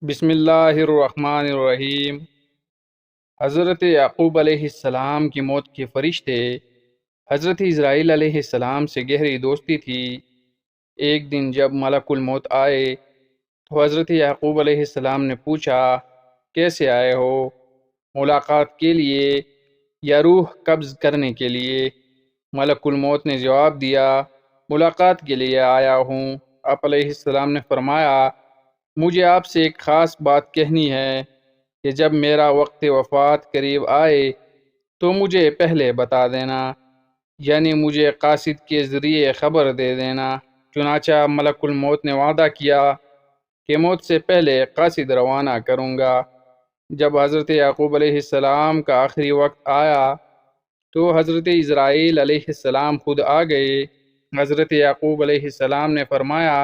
بسم اللہ الرحمن الرحیم۔ حضرت یعقوب علیہ السلام کی موت کے فرشتے حضرت اسرائیل علیہ السلام سے گہری دوستی تھی۔ ایک دن جب ملک الموت آئے تو حضرت یعقوب علیہ السلام نے پوچھا، کیسے آئے ہو؟ ملاقات کے لیے یا روح قبض کرنے کے لیے؟ ملک الموت نے جواب دیا، ملاقات کے لیے آیا ہوں۔ آپ علیہ السلام نے فرمایا، مجھے آپ سے ایک خاص بات کہنی ہے کہ جب میرا وقت وفات قریب آئے تو مجھے پہلے بتا دینا، یعنی مجھے قاصد کے ذریعے خبر دے دینا۔ چنانچہ ملک الموت نے وعدہ کیا کہ موت سے پہلے قاصد روانہ کروں گا۔ جب حضرت یعقوب علیہ السلام کا آخری وقت آیا تو حضرت اسرائیل علیہ السلام خود آ گئے۔ حضرت یعقوب علیہ السلام نے فرمایا،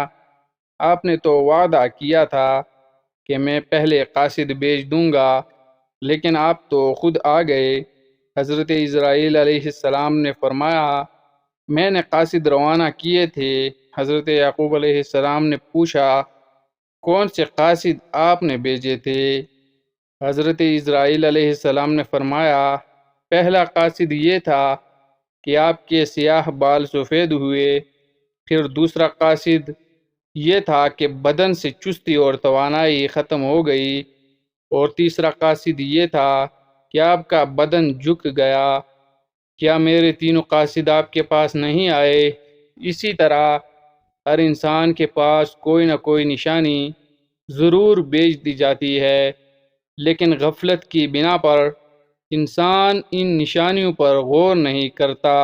آپ نے تو وعدہ کیا تھا کہ میں پہلے قاصد بھیج دوں گا، لیکن آپ تو خود آ گئے۔ حضرت اسرائیل علیہ السلام نے فرمایا، میں نے قاصد روانہ کیے تھے۔ حضرت یعقوب علیہ السلام نے پوچھا، کون سے قاصد آپ نے بھیجے تھے؟ حضرت اسرائیل علیہ السلام نے فرمایا، پہلا قاصد یہ تھا کہ آپ کے سیاہ بال سفید ہوئے، پھر دوسرا قاصد یہ تھا کہ بدن سے چستی اور توانائی ختم ہو گئی، اور تیسرا قاصد یہ تھا کہ آپ کا بدن جھک گیا۔ کیا میرے تینوں قاصد آپ کے پاس نہیں آئے؟ اسی طرح ہر انسان کے پاس کوئی نہ کوئی نشانی ضرور بھیج دی جاتی ہے، لیکن غفلت کی بنا پر انسان ان نشانیوں پر غور نہیں کرتا۔